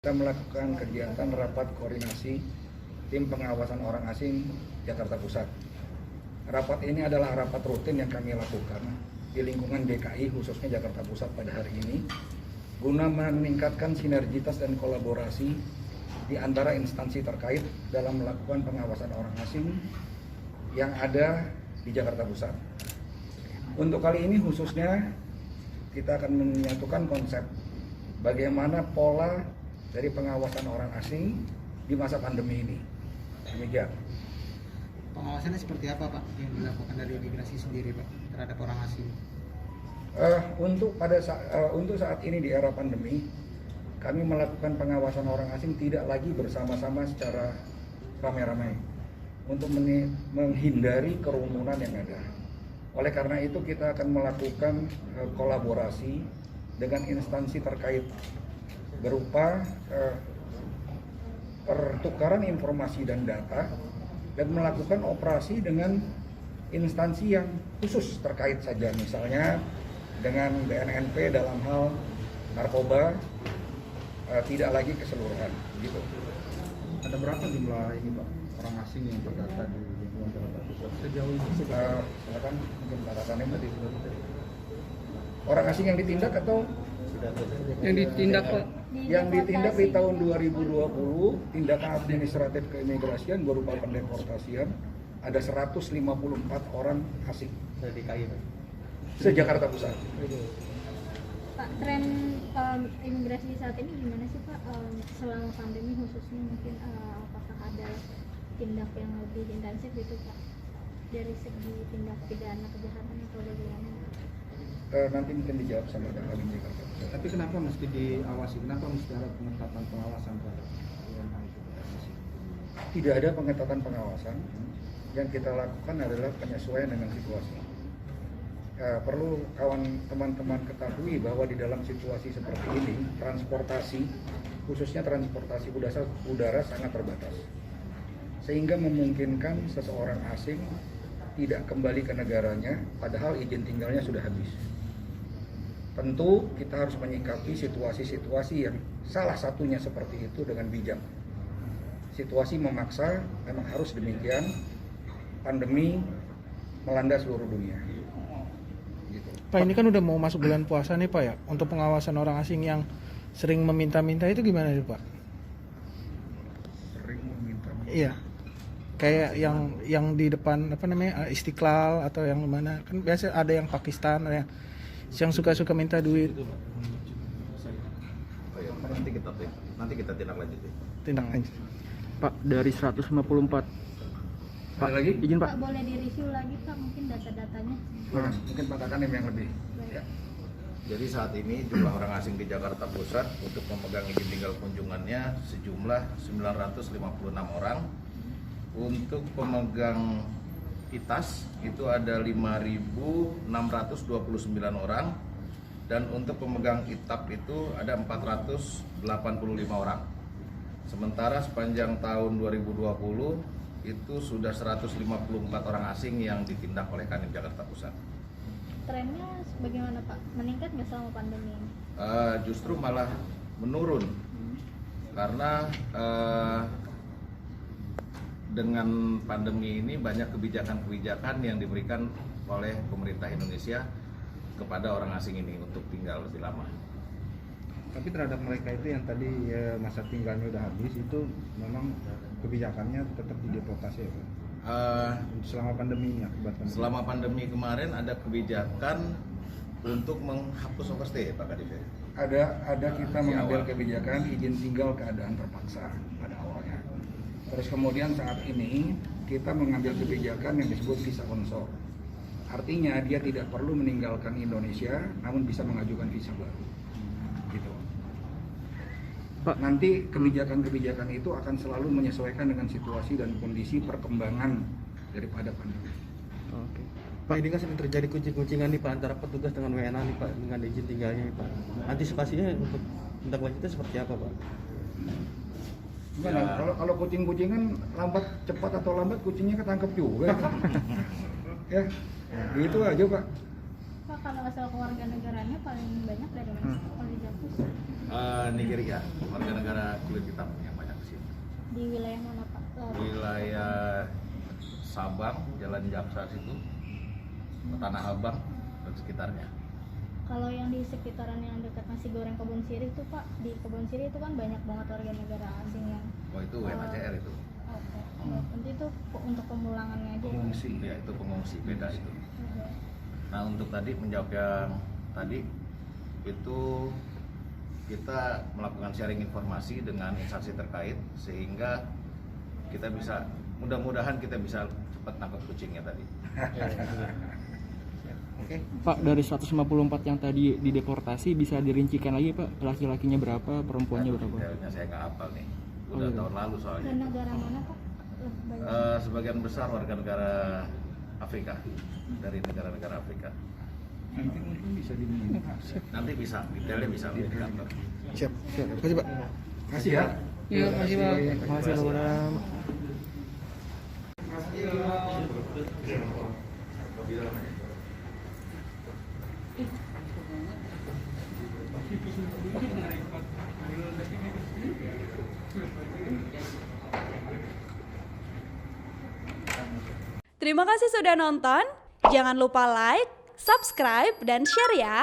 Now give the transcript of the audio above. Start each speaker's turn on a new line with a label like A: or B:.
A: Kita melakukan kegiatan rapat koordinasi tim pengawasan orang asing Jakarta Pusat. Rapat ini adalah rapat rutin yang kami lakukan di lingkungan DKI khususnya Jakarta Pusat pada hari ini guna meningkatkan sinergitas dan kolaborasi di antara instansi terkait dalam melakukan pengawasan orang asing yang ada di Jakarta Pusat. Untuk kali ini khususnya kita akan menyatukan konsep bagaimana pola dari pengawasan orang asing di masa pandemi ini. Demikian.
B: Pengawasannya seperti apa, Pak, yang dilakukan dari imigrasi sendiri, Pak, terhadap orang asing?
A: Untuk saat ini di era pandemi, kami melakukan pengawasan orang asing tidak lagi bersama-sama secara ramai-ramai untuk menghindari kerumunan yang ada. Oleh karena itu kita akan melakukan kolaborasi dengan instansi terkait berupa pertukaran informasi dan data dan melakukan operasi dengan instansi yang khusus terkait saja, misalnya dengan BNNP dalam hal narkoba, tidak lagi keseluruhan gitu.
C: Ada berapa jumlah ini, Pak, orang asing yang terdata di lingkungan Jakarta Pusat sejauh ini?
A: Silakan mungkin Pak Tatanem tadi. Orang asing yang ditindak atau
B: Yang ditindak, Pak?
A: yang ditindak di tahun 2020 tindakan administratif keimigrasian berupa pendeportasian ada 154 orang asing
B: Dari DKI, Pak?
A: se-Jakarta Pusat.
D: Pak, tren imigrasi saat ini gimana sih, Pak, selama pandemi khususnya mungkin apakah ada tindak yang lebih intensif gitu, Pak, dari segi tindak pidana kejahatan atau bagaimana?
A: Nanti mungkin dijawab sama Pak Halim Jakarta Pusat.
C: Tapi kenapa mesti diawasi? Kenapa mesti ada pengetatan pengawasan terhadap WNA itu?
A: Tidak ada pengetatan pengawasan, yang kita lakukan adalah penyesuaian dengan situasi. Perlu teman-teman ketahui bahwa di dalam situasi seperti ini, transportasi, khususnya transportasi udara sangat terbatas. Sehingga memungkinkan seseorang asing tidak kembali ke negaranya, padahal izin tinggalnya sudah habis. Tentu kita harus menyikapi situasi-situasi yang salah satunya seperti itu dengan bijak. Situasi memaksa, memang harus demikian. Pandemi melanda seluruh dunia. Gitu.
E: Pak, ini kan udah mau masuk bulan puasa nih, Pak, ya. Untuk pengawasan orang asing yang sering meminta-minta itu gimana nih, Pak?
A: Sering meminta.
E: Iya. Kayak yang di depan Istiqlal atau yang mana? Kan biasa ada yang Pakistan, ada yang suka-suka minta duit.
F: Oh ya, nanti kita tindak lanjuti.
E: Tindak lanjut.
G: Pak, dari 154. Pak,
A: Ada lagi?
G: izin,
D: Pak,
G: Pak.
D: boleh direview lagi, Pak, mungkin data-datanya?
A: Mungkin Pak Tatanem yang lebih. Ya.
F: Jadi saat ini jumlah orang asing di Jakarta Pusat untuk memegang izin tinggal kunjungannya sejumlah 956 orang. Untuk pemegang ITAS itu ada 5.629 orang, dan untuk pemegang ITAP itu ada 485 orang. Sementara sepanjang tahun 2020 itu sudah 154 orang asing yang ditindak oleh Kanwil Jakarta Pusat.
D: Trennya bagaimana, Pak? Meningkat nggak selama pandemi ini?
F: Justru malah menurun karena dengan pandemi ini banyak kebijakan-kebijakan yang diberikan oleh pemerintah Indonesia kepada orang asing ini untuk tinggal lebih lama.
C: Tapi terhadap mereka itu yang tadi masa tinggalnya udah habis, itu memang kebijakannya tetap dideportasi ya, Pak? Selama pandemi ini, akibat pandemi.
F: Selama pandemi kemarin ada kebijakan untuk menghapus overstay, Pak Kadif.
A: Ada kita mengambil
F: awal.
A: kebijakan izin tinggal keadaan terpaksa pada awalnya. Terus kemudian saat ini kita mengambil kebijakan yang disebut visa konsor. Artinya dia tidak perlu meninggalkan Indonesia, namun bisa mengajukan visa baru. Gitu.
G: Pak.
A: Nanti kebijakan-kebijakan itu akan selalu menyesuaikan dengan situasi dan kondisi perkembangan daripada pandemi.
G: Oke.
B: Pak, ini kan sering terjadi kucing-kucingan nih, Pak, antara petugas dengan WNA nih, Pak, dengan izin tinggalnya nih, Pak. Antisipasinya untuk tindak lanjutnya seperti apa, Pak?
A: Gimana? Kalau kucing-kucingan lambat cepat atau lambat kucingnya ketangkep juga. Ya, gitu aja, Pak.
D: Pak, kalau asal kewarganegaranya paling banyak dari mana sih Pak, kalau di Jakpus?
F: Nigeria, warga negara kulit hitam yang banyak di sini.
D: Di wilayah mana Pak?
F: Wilayah Sabang, Jalan Jaksa situ, Tanah Abang dan sekitarnya.
D: Kalau yang di sekitaran yang dekat nasi goreng Kebun Sirih itu Pak, di Kebun Sirih itu kan banyak banget warga negara asing yang
F: Oh itu WNACR itu.
D: oke. Nanti itu untuk pemulangannya aja.
F: Pengungsi, ya itu pengungsi beda itu. Nah untuk tadi menjawab yang tadi itu kita melakukan sharing informasi dengan instansi terkait sehingga kita bisa mudah-mudahan kita bisa cepat nangkep kucingnya tadi.
C: Oke.
G: Pak, dari 154 yang tadi dideportasi bisa dirincikan lagi Pak, laki-lakinya berapa, perempuannya berapa?
F: Detailnya saya nggak hafal nih,
G: Oh,
F: udah
G: iya.
F: tahun lalu soalnya.
D: Dan negara mana Pak? Banyak.
F: Sebagian besar warga negara Afrika dari negara-negara Afrika.
C: Nanti mungkin bisa diminta.
F: Nanti bisa detailnya bisa di kantor.
E: Siap. Terima kasih Pak.
A: Makasih ya.
G: Iya, makasih Pak. Makasih Pak.
H: Terima kasih sudah nonton. Jangan lupa like, subscribe, dan share ya.